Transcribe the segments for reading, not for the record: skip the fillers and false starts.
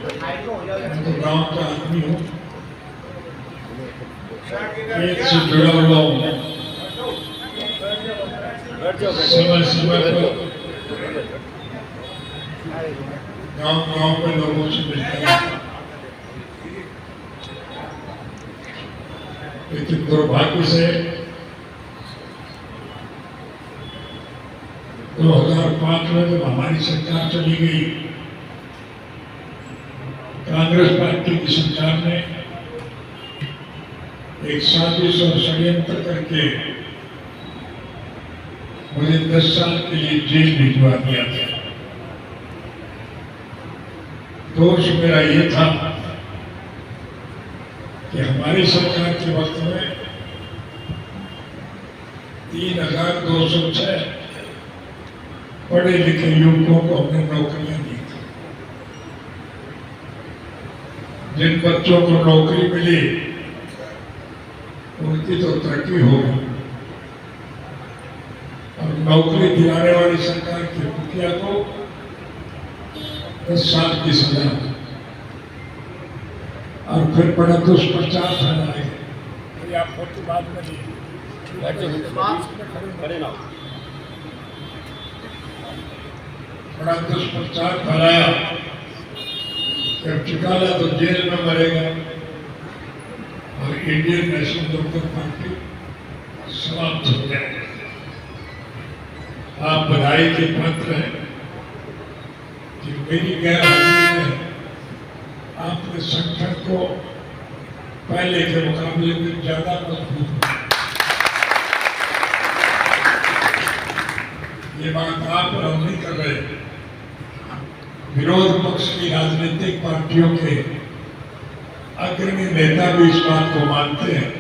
तो गांव का आदमी हूँ, खेत से जुड़ा हुआ हूँ। समय समय पर गांव के लोगों से मिलता है, लेकिन दुर्भाग्य से 2005 में जब हमारी सरकार चली गई, कांग्रेस पार्टी की सरकार ने एक साजिश और षड्यंत्र करके मुझे 10 साल के लिए जेल भिजवा दिया था। दोष मेरा ये था कि हमारी सरकार के वक्त में 3206 पढ़े लिखे युवकों को हमने नौकरियां दी थी। जिन बच्चों को नौकरी मिली उनकी तो तरक्की हो गई, और नौकरी दिलाने वाली सरकार के मुखिया को 10 साल की सजा, और फिर बड़ा दुष्प्रचार फैलाए। आप फोटो बाद में बड़ा दुष्प्रचार फैलाया कि अब चुकाला तो जेल में मरेगा और इंडियन नेशनल लोकदल पार्टी समाप्त हो जाएगी। आप बधाई के पात्र हैं कि मेरी गैरहाजिरी में आपने संगठन को पहले के मुकाबले में ज्यादा मजबूत किया। ये बात आप और हम नहीं कर रहे, विरोध पक्ष की राजनीतिक पार्टियों के अग्रणी नेता भी इस बात को मानते हैं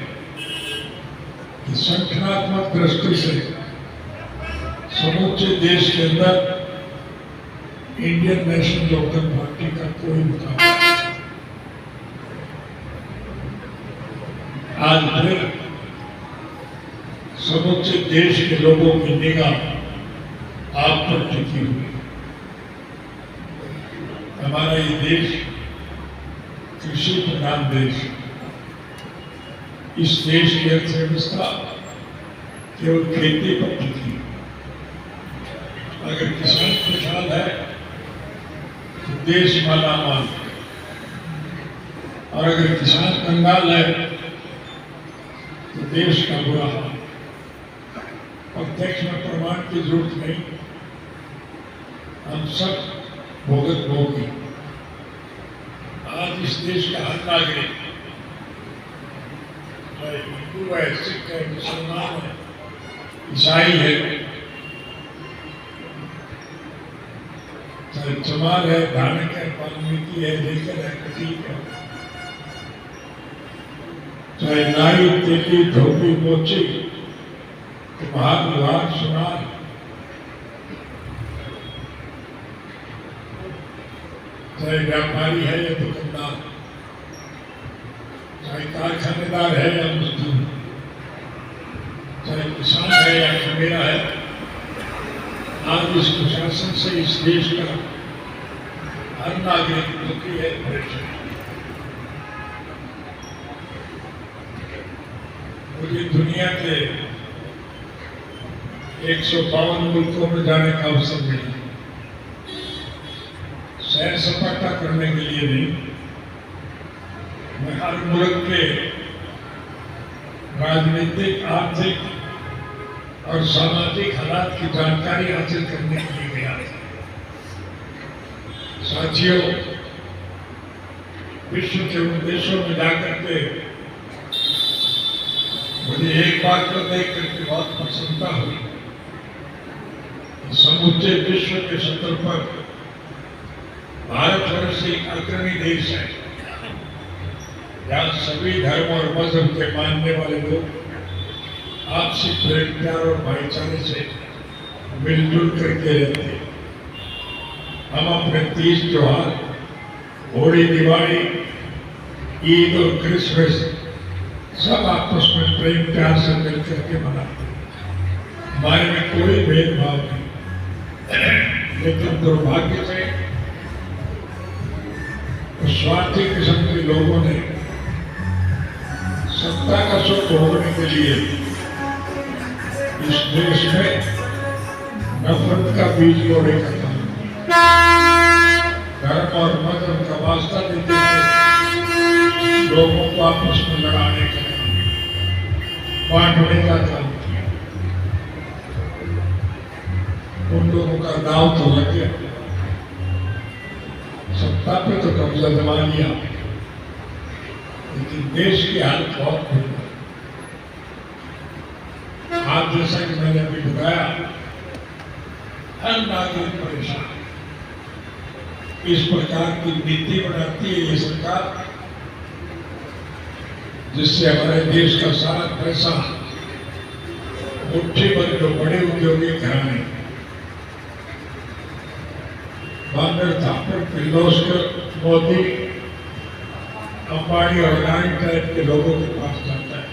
कि संगठनात्मक दृष्टि से समूचे देश के अंदर इंडियन नेशनल लोकदल पार्टी का कोई मुकाबला नहीं। आज फिर समूचे देश के लोगों की निगाह आप पर टिकी हुई। हमारा ये देश कृषि प्रधान देश, इस देश की अर्थव्यवस्था केवल खेती पर टिकी। अगर किसान खुशहाल है तो देश मालामाल, और अगर किसान कंगाल है तो देश का बुरा हाल। प्रत्यक्ष में प्रमाण की जरूरत नहीं, हम सब भोगत भोगी। आज इस देश का हर नागरिक, चाहे हिंदू है, सिख है, मुसलमान है, ईसाई है, चाहे चमार है, धानक है, वाल्मीकि है, लेकर है, कटीक है, चाहे नाई, तेली, धोबी, मोची, कुम्हार, लोहार, सुनार, चाहे व्यापारी है या दुकानदार, चाहे कारखानेदार है या मजदूर, चाहे किसान है या खमेरा है, आज इस प्रशासन से इस देश का हर नागरिक दुखी है, परेशान। मुझे दुनिया के 152 मुल्कों में जाने का अवसर मिला, सैर सपाटा करने के लिए नहीं। मैं हर मुल्क के राजनीतिक, आर्थिक और सामाजिक हालात की जानकारी हासिल करने के लिए गया था। साथियों, विश्व के उन देशों में जाकर के मुझे एक बात को देख करके बहुत प्रसन्नता हुई। समूचे विश्व के स्तर पर भारतवर्ष एक अग्रणी देश है, जहाँ सभी धर्म और मजहब के मानने वाले लोग आपसी प्रेम, प्यार और भाईचारे से मिलजुल करके रहते हैं। हम अपने 30 त्योहार, होली, दिवाली, ईद और क्रिसमस सब आपस में प्रेम प्यार से मिलकर के मनाते हैं। हमारे में कोई भेदभाव नहीं, लेकिन दुर्भाग्य से स्वार्थी किस्म के लोगों ने सत्ता का सुख भोगने के लिए इस देश में नफरत का बीज बोने का काम, धर्म और मजहब का वास्ता देते हुए लोगों को आपस में लड़ाने का काम, बांटने का काम किया। उन लोगों का दाव तो लग गया, सत्ता पे तो कब्जा जमा लिया, लेकिन देश की हालत बहुत बुरी है। आप जैसा कि मैंने अभी बताया, हर नागरिक परेशान। इस प्रकार की नीति बनाती है ये सरकार, जिससे हमारे देश का सारा पैसा मुट्ठी भर जो बड़े उद्योगी घराने, बांदर थापर, किर्लोस्कर, मोदी, अंबानी और अडानी टाइप के लोगों के पास जाता है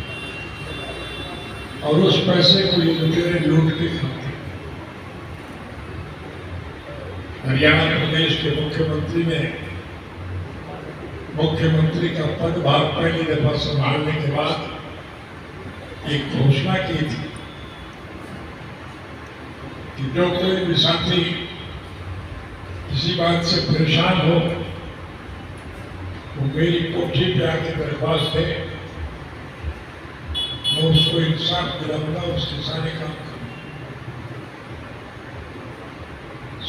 और उस पैसे को ये लुटेरे लूट के खाते। हरियाणा प्रदेश के मुख्यमंत्री ने मुख्यमंत्री का पदभार पहली दफा संभालने के बाद एक घोषणा की थी कि जो कोई भी साथी किसी बात से परेशान हो वो मेरी कोठी पे आके दरख्वास्त दे, मैं उसको इंसाफ दिलाऊंगा, उसके सारे काम करूंगा।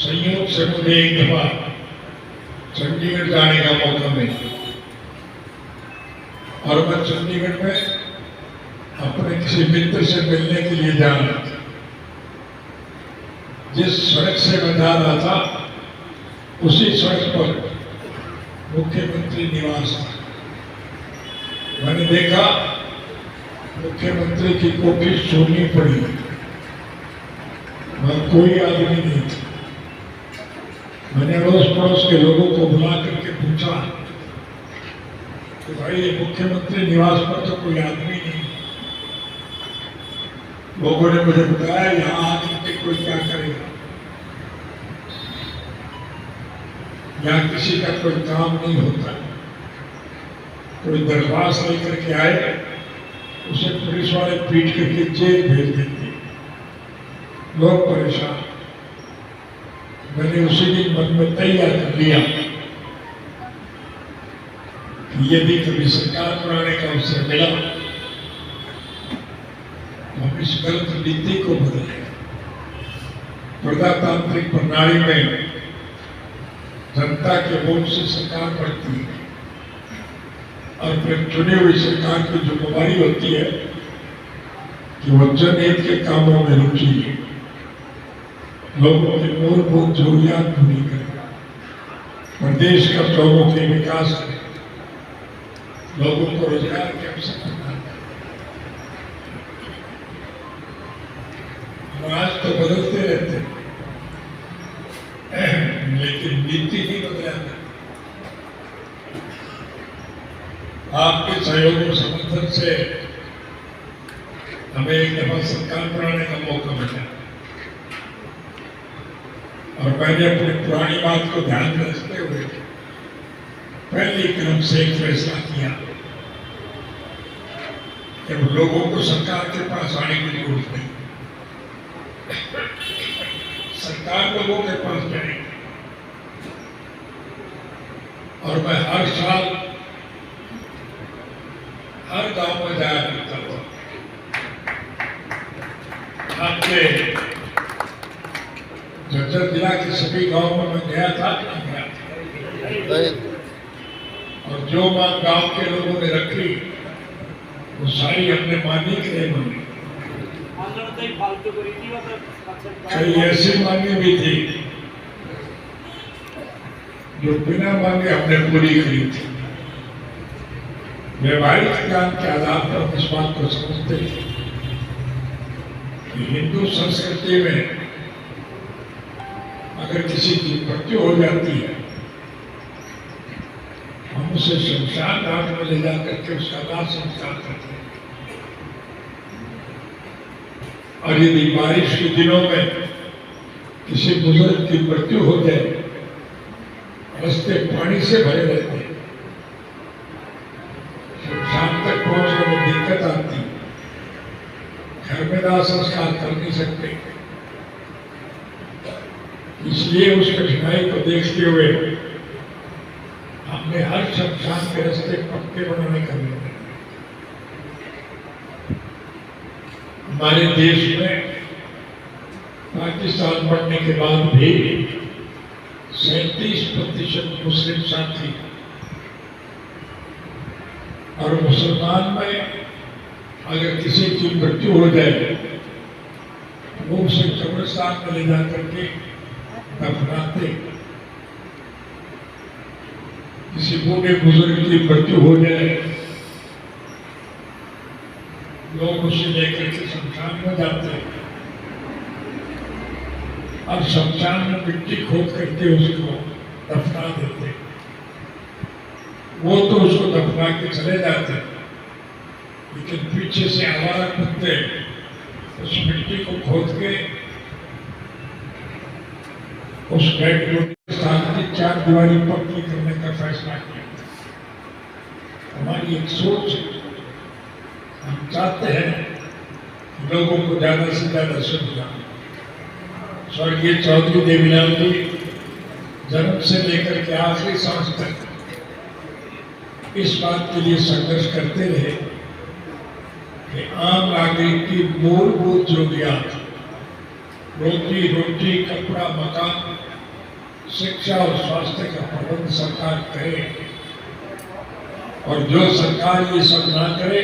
संयोग से मुझे एक दफा चंडीगढ़ जाने का मौका मिला और मैं चंडीगढ़ में अपने किसी मित्र से मिलने के लिए जा रहा था। जिस सड़क से मैं जा रहा था उसी सड़क पर मुख्यमंत्री निवास था। मैंने देखा मुख्यमंत्री की कोठी सोनी पड़ी, वहां कोई आदमी नहीं था। मैंने अड़ोस पड़ोस के लोगों को बुला करके पूछा कि भाई ये मुख्यमंत्री निवास पर तो कोई आदमी नहीं। लोगों ने मुझे बताया यहाँ आकर के कोई क्या करेगा, यहाँ किसी का कोई काम नहीं होता। कोई दरख्वास्त लेकर के आए, उसे पुलिस वाले पीट करके जेल भेज देते, लोग परेशान। मैंने उसी दिन मन में तैयार कर लिया कि यदि कभी सरकार बनाने का अवसर मिला तो हम इस गलत नीति को बदलें। प्रजातांत्रिक प्रणाली में जनता के वोट से सरकार बढ़ती है और फिर चुनी हुई सरकार की जिम्मेदारी होती है कि वो जनहित के कामों में रुचि ले, लोगों की मूलभूत जरूरियात पूरी करे, प्रदेश का चौमुखी विकास करे, लोगों को रोजगार के अवसर प्रदान करे। आज तो बदलते रहते हैं, लेकिन नीति ही बदला। आपके सहयोग और समर्थन से हमें एक दफा सरकार बनाने का मौका मिला और मैंने अपनी पुरानी बात को ध्यान में रखते हुए पहले क्रम से एक फैसला किया कि लोगों को सरकार के पास आने की जरूरत नहीं, सरकार लोगों के पास जाएगी। और मैं हर साल हर गांव में जाया करता था। आपके झज्जर जिला के सभी गांव में मैं गया था। और जो बात गांव के लोगों ने रखी वो सारी हमने मानी कि नहीं मानी। कई ऐसी मांगे भी थी जो बिना मांगे हमने पूरी करी थी। व्यवहारिक ज्ञान के आधार पर हम इस बात को समझते थे कि हिंदू संस्कृति में अगर किसी की मृत्यु हो जाती है, हम उसे शमशान घाट में ले जाकर के उसका दाह संस्कार करते हैं। और यदि बारिश के दिनों में किसी बुजुर्ग की मृत्यु हो जाए, रास्ते पानी से भरे रहते हैं, में दाह संस्कार कर नहीं सकते। इसलिए उस कठिनाई को देखते हुए हमने हर शमशान के रास्ते पक्के बनाने का निर्णय। हमारे देश में पाकिस्तान बनने के बाद भी 37% मुस्लिम साथी और मुसलमान में अगर किसी की मृत्यु हो जाए वो उसे कब्रिस्तान में ले जा करके दफनाते। किसी बूढ़े बुजुर्ग की मृत्यु हो जाए लोग उसे लेकर के शमशान में जाते हैं और शमशान में मिट्टी खोद करके उसको दफना देते। वो तो उसको दफना के चले जाते, लेकिन पीछे से आवारा कुत्ते उस मिट्टी को खोद के उस स्थान की 4 दीवारी पक्की करने का फैसला किया। हमारी एक सोच है, हम चाहते हैं लोगों को ज्यादा से ज्यादा सुविधा। स्वर्गीय चौधरी देवीलाल जी जन्म से लेकर के आखिरी सांस तक इस बात के लिए संघर्ष करते रहे कि आम नागरिक की मूलभूत जरूरियात रोजी रोटी, कपड़ा, मकान, शिक्षा और स्वास्थ्य का प्रबंध सरकार करे, और जो सरकार ये सब ना करे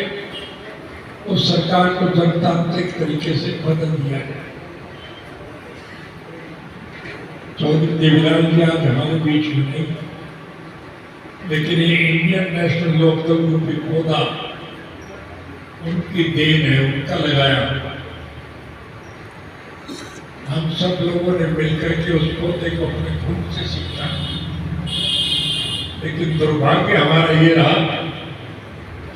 उस सरकार को जनतांत्रिक तरीके से बदल दिया जाए। चौधरी देवीलाल जी आज हमारे बीच में नहीं, लेकिन ये इंडियन नेशनल लोकदल रूपी पौधा उनकी देन है, उनका लगाया हुआ। हम सब लोगों ने मिलकर के उस पौधे को अपने खून से सींचा, लेकिन दुर्भाग्य हमारा ये रहा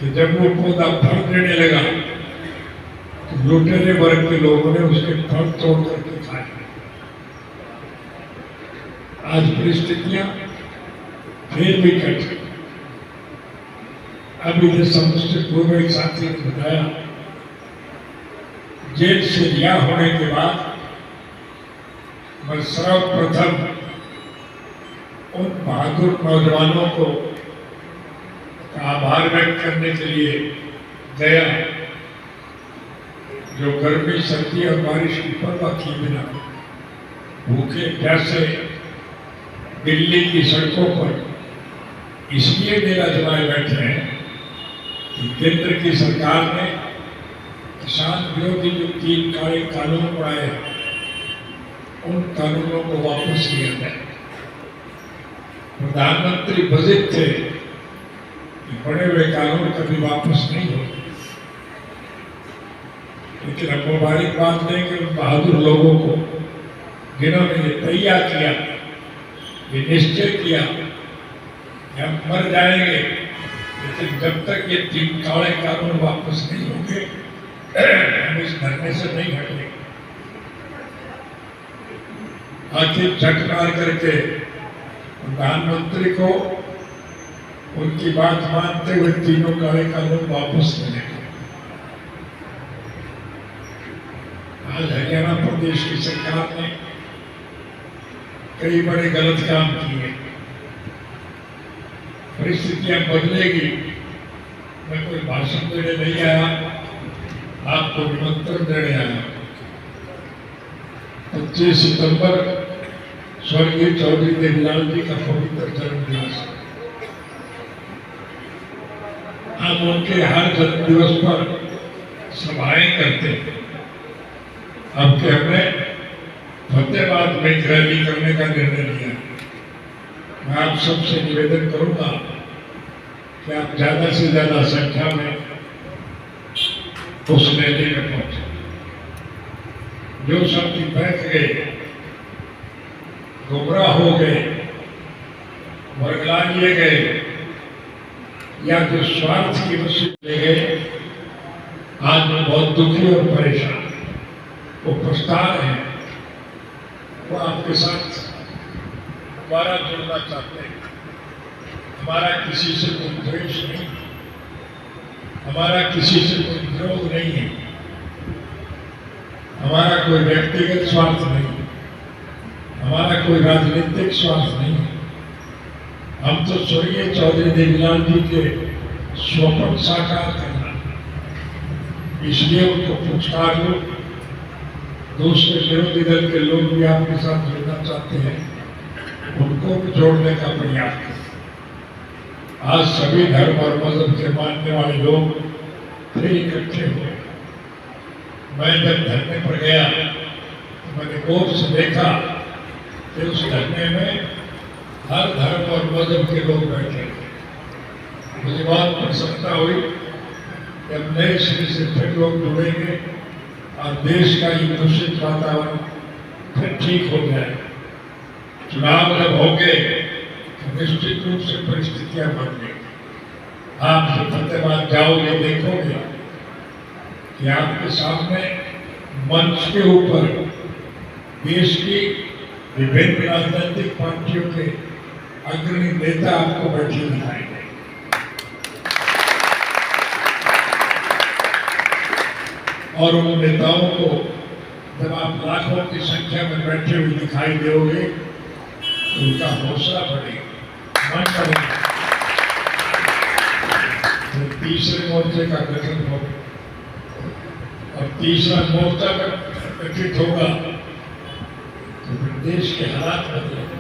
कि जब वो पौधा फल देने लगा तो लुटेरे वर्ग के लोगों ने उसके फल तोड़ करके खाए। आज परिस्थितियां फिर भी कट। अभी जो समस्या पूर्व एक साथी ने बताया, जेल से रिहा होने के बाद मैं सर्वप्रथम उन बहादुर नौजवानों को आभार व्यक्त करने के लिए गया जो गर्मी, सर्दी और बारिश की परवाह किए बिना भूखे प्यासे दिल्ली की सड़कों पर इसलिए मेला जमाए बैठे हैं कि केंद्र की सरकार ने किसान विरोधी जो 3 काले कानून बनाए उन कानूनों को वापस लिया जाए। प्रधानमंत्री बजट थे कि बड़े हुए कानून कभी वापस नहीं होते, लेकिन हम मुबारकबाद देंगे उन बहादुर लोगों को जिन्होंने ये तैयार किया, ये निश्चय किया कि हम मर जाएंगे, लेकिन जब तक ये 3 काले कानून वापस नहीं होंगे हम इस धरने से नहीं हटेंगे। आखिर झटकार करके प्रधानमंत्री को उनकी बात मानते हुए 3 काले कानून वापस लेने। आज हरियाणा प्रदेश की सरकार ने कई बड़े गलत काम किए। परिस्थितियां बदलेगी। मैं कोई भाषण देने नहीं आया, आपको निमंत्रण देने आया। 25 सितंबर स्वर्गीय चौधरी देवीलाल जी का पवित्र जन्म दिवस है। हम उनके हर जन्म दिवस पर सभाएं करते हैं। अब के हमने फतेहाबाद में एक रैली करने का निर्णय लिया। मैं आप सबसे निवेदन करूंगा कि आप ज्यादा से ज्यादा संख्या में उस रैली में पहुंचे। जो सब बैठ गए, गुमराह हो गए, वर्गला लिए गए या जो स्वार्थ की वजह से ले गए, आज मैं बहुत दुखी और परेशान। वो पछता रहे हैं, वो आपके साथ दोबारा जुड़ना चाहते हैं। हमारा किसी से कोई द्वेष नहीं, हमारा किसी से कोई विरोध नहीं है, हमारा कोई व्यक्तिगत स्वार्थ नहीं, हमारा कोई राजनीतिक स्वार्थ नहीं। हम तो स्वर्गीय चौधरी देवीलाल जी के स्वप्न साकार करना, इसलिए उनको पुरस्कार लो। दूसरे विरोधी दल के लोग भी आपके साथ जुड़ना चाहते हैं, उनको भी जोड़ने का प्रयास करें। आज सभी धर्म और मजहब के मानने वाले लोग फिर इकट्ठे हुए। मैं जब धरने पर गया तो मैंने गौर से देखा कि उस धरने में हर धर्म और मजहब के लोग बैठे थे। मुझे बहुत प्रसन्नता हुई कि अब नए सिरे से फिर लोग जुड़ेंगे और देश का ये दूषित वातावरण फिर ठीक हो जाए। चुनाव जब होंगे तो निश्चित रूप से परिस्थितियां बन गई। आप जब फतेहाबाद जाओगे देखोगे कि आपके सामने मंच के ऊपर देश की विभिन्न राजनीतिक पार्टियों के अग्रणी नेता आपको बैठे दिखाई देंगे। और उन नेताओं को जब आप लाखों की संख्या में बैठे हुए दिखाई दोगे तो उनका हौसला बढ़ेगा, मन बढ़ेगा। तो तीसरे मोर्चे का गठन होगा और तीसरा मोर्चा गठित होगा तो फिर देश के हालात बदलेंगे।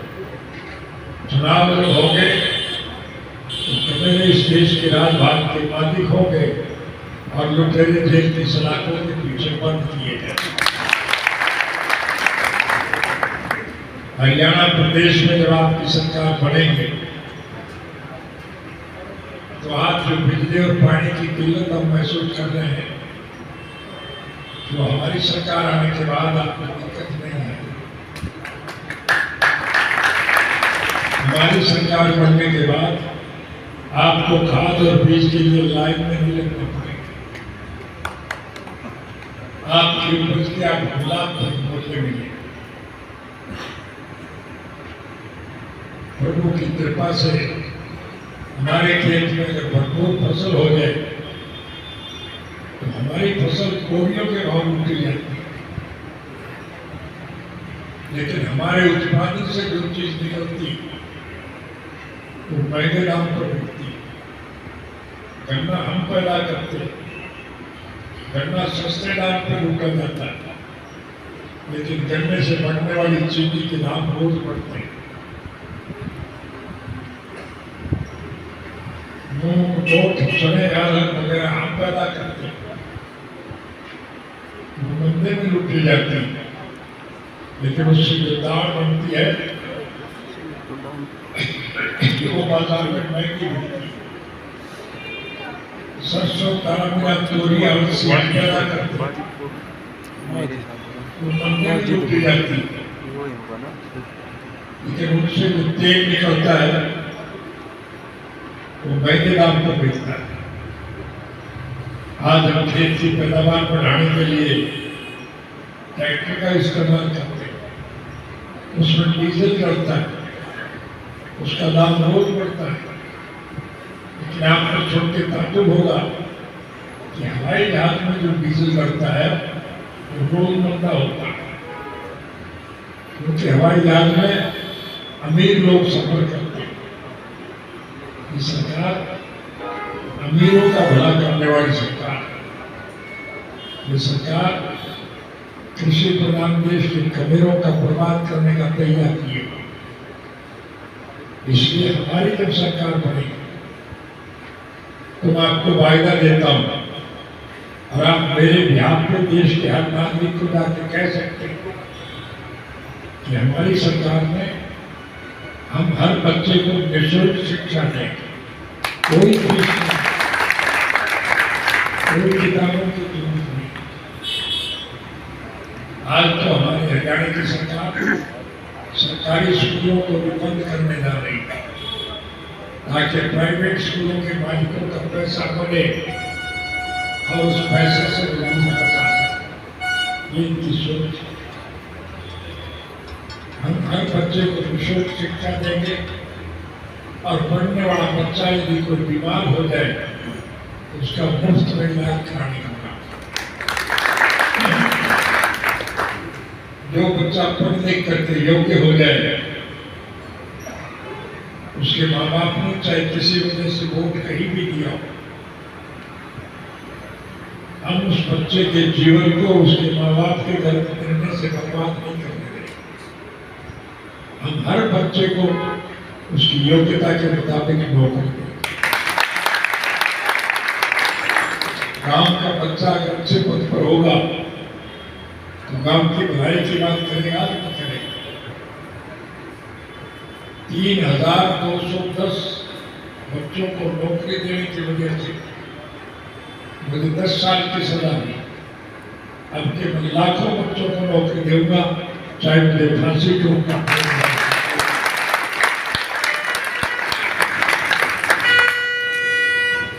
चुनाव जब होंगे तो कमेरे इस देश के राजभाग के मालिक होंगे और लुटेरे जेल की सलाखों के पीछे बंद किए गए। हरियाणा प्रदेश में जब आपकी सरकार बनेंगे तो आज जो बिजली और पानी की किल्लत हम महसूस कर रहे हैं, जो हमारी सरकार आने के बाद आपको दिक्कत नहीं है। हमारी सरकार बनने के बाद आपको खाद और बीज के लिए लाइन में नहीं लगना पड़ेगा। आपकी उपज के आप लाभ मूल्य मिलेंगे। प्रभु की कृपा से हमारे खेत में अगर भरपूर फसल हो जाए तो हमारी फसल कोरियों के भाव उठी जाती है, लेकिन हमारे उत्पादन से जो चीज निकलती वो महंगे दाम पर बिकती है। गन्ना हम पैदा करते हैं, गन्ना सस्ते दाम पर लूटा जाता है, लेकिन गन्ने से बनने वाली चीनी के दाम रोज बढ़ते हैं। मूंग, मोठ, चने, अरहर वगैरह हम पैदा करते हैं, वो मंदे में लूटी जाती है, लेकिन उससे जो दाल बनती है वो बाजार में महंगी मिलती है। सरसों, तारा, तोरी और पैदा करते हैं, वो मंदे में लूटी जाती है, लेकिन उनसे जो तेल निकलता है वो महंगे दाम पर बिकता है। आज हम खेत की पैदावार बढ़ाने के लिए ट्रैक्टर का इस्तेमाल करते हैं, उसमें डीजल चढ़ता है, उसका दाम रोज बढ़ता है। लेकिन आपको सुन के ताज्जुब होगा कि हवाई जहाज में जो डीजल बढ़ता है वो रोज मंदा होता है, क्योंकि हवाई जहाज में अमीर लोग सफर करते हैं। ये सरकार अमीरों का भला करने वाली सरकार है। ये सरकार कृषि प्रधान देश के कबीरों का बर्बाद करने का तैयार किए। इसलिए हमारी जब सरकार बनेगी तो मैं आपको वायदा देता हूं और आप मेरे बिहार पे देश के हर नागरिक को जाकर कह सकते हैं कि हमारी सरकार में हम हर बच्चे को निःशुल्क शिक्षा दें, कोई फीस नहीं, कोई किताबों की जरूरत नहीं। आज तो हमारे हरियाणा की सरकार सरकारी स्कूलों को भी बंद करने जा रही है ताकि प्राइवेट स्कूलों के मालिकों का पैसा बने और उस पैसे से गुलाम बचा सके। ये इनकी सोच है। हम हर बच्चे को निःशुल्क शिक्षा देंगे और पढ़ने वाला बच्चा यदि कोई बीमार हो जाए तो उसका मुफ्त में इलाज कराने होगा। जो बच्चा पढ़ लिख करके योग्य हो जाए, उसके माँ बाप ने चाहे किसी वजह से वोट कहीं भी दिया हो, हम उस बच्चे के जीवन को उसके माँ बाप के गलत निर्णय से बर्बाद नहीं करने देंगे। हम हर बच्चे को उसकी योग्यता के मुताबिक नौकरी देंगे। गांव का बच्चा अगर अच्छे पद पर होगा तो गांव की भलाई की बात करेगा कि नहीं करेगा? 3210 बच्चों को नौकरी देने की वजह से मुझे 10 साल की सजा दी। अब के मैं लाखों बच्चों को नौकरी दूंगा, चाहे मुझे फांसी दूंगा।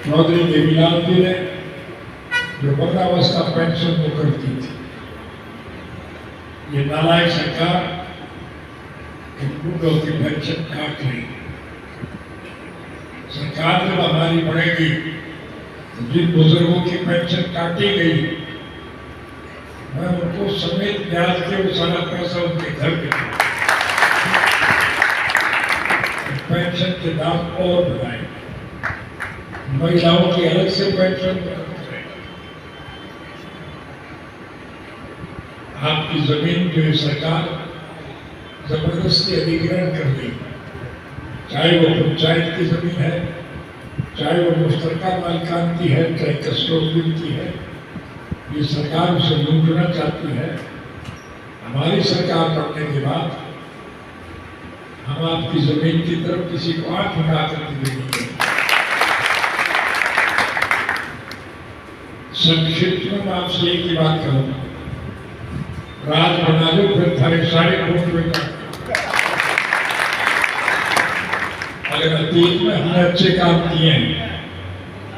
चौधरी देवीलाल जी ने जो वृद्धावस्था पेंशन को करती थी, ये नालायक सरकार बूढ़ों की पेंशन काट रही। सरकार जब हमारी बढ़ेगी तो जिन बुजुर्गों की पेंशन काटी गई, मैं उनको समेत ब्याज के वो सारा पैसा उनके घर पे पेंशन के दाम और बढ़ाए, महिलाओं की अलग से पेंशन करें। आपकी जमीन जो सरकार जबरदस्ती अधिग्रहण कर दी, चाहे वो पंचायत की जमीन है, चाहे वो मुश्तरका मालिकान की है, चाहे कस्टोडियन की है, ये सरकार उसे लूटना चाहती है। हमारी सरकार बनने के बाद हम आपकी जमीन की तरफ किसी को आंख उठा कर देंगे। संक्षिप्त में मैं आपसे एक ही बात करूंगा, राज बना लो फिर थारे सारे वोट में। अगर अतीत में हमने अच्छे काम किए हैं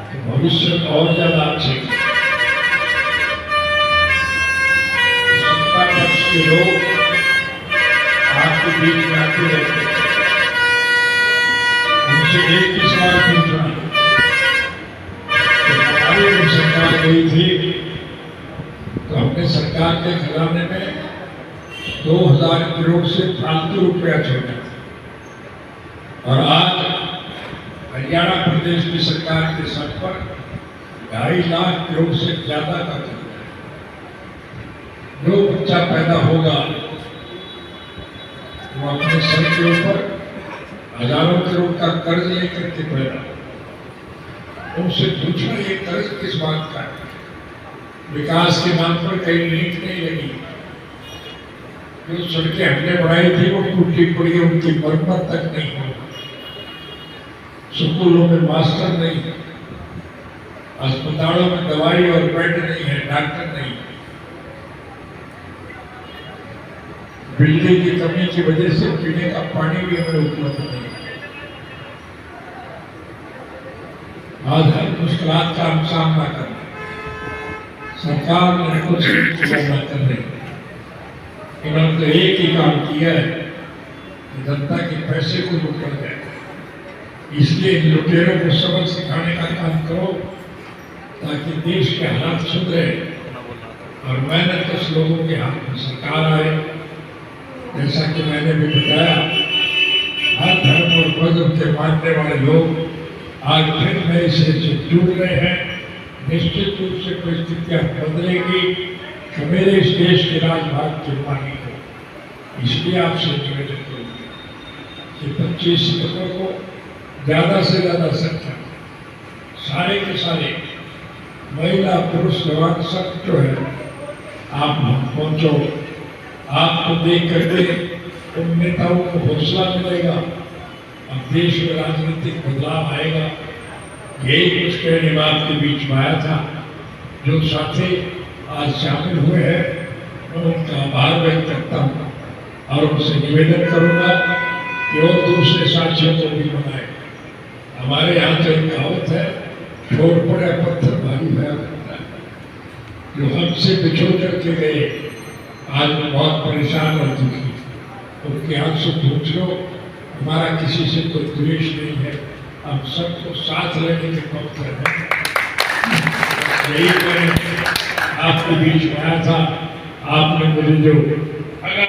तो भविष्य में और ज्यादा अच्छे। सत्ता पक्ष के लोग आपके बीच में आते रहते हैं, उनसे एक ही सवाल पूछना, हमारी जब सरकार गई थी तो हमने सरकार के खजाने में 2000 करोड़ से फालतू रुपया छोड़ा, और आज हरियाणा प्रदेश की सरकार के सर पर 2.5 लाख करोड़ से ज्यादा का खर्चा है। जो बच्चा पैदा होगा वो अपने सर के ऊपर हजारों करोड़ का कर्ज लेकर के पैदा, उनसे पूछना ये कर्ज किस बात का है? विकास के नाम पर कहीं नींद नहीं लगी, जो सड़कें हमने बढ़ाई थी वो टूटी पड़ी, उनकी मरम्मत तक नहीं हुई। स्कूलों में मास्टर नहीं, अस्पतालों में दवाई और बेड नहीं है, डॉक्टर नहीं, बिजली की कमी की वजह से पीने का पानी भी हमें उपलब्ध नहीं है। आज हर मुश्किलात का हम सामना कर रहे हैं, सरकार ने कुछ सामना कर रही है। इन्होंने तो एक ही काम किया है कि जनता के पैसे को लूट कर जाए, इसलिए लुटेरों को सबक सिखाने का काम करो ताकि देश के हालात सुधरे और मेहनत लोगों के हाथ में सरकार आए। जैसा कि मैंने भी बताया, हर धर्म और मजहब के मानने वाले लोग आज फिर नए से जुड़ रहे हैं। निश्चित रूप से परिस्थितियां बदलेगी कि मेरे इस देश के राजभाग के मालिक को। इसलिए आपसे निवेदन करूंगा कि 25 सितंबर को ज्यादा से ज्यादा संख्या सारे के सारे महिला पुरुष जवान सब जो है आप पहुंचो। आपको देख करके उन नेताओं को हौसला मिलेगा, अब देश में राजनीतिक बदलाव आएगा। यही कुछ कहने बात के बीच में आया था। जो साथी आज शामिल हुए हैं मैं उनका आभार व्यक्त करता हूँ और उनसे निवेदन करूंगा कि और दूसरे साथियों को भी बनाए। हमारे यहाँ तो एक कहावत है, छोड़ पड़े पत्थर भारी भया करता है। जो हमसे बिछोड़ करके गए आज मैं बहुत परेशान और दुखी, उनके आंसू पूछ लो। हमारा किसी से कोई द्वेष नहीं है, हम सबको साथ लेने के पक्ष हैं। यही मैं आपके बीच में आया था। आपने मुझे जो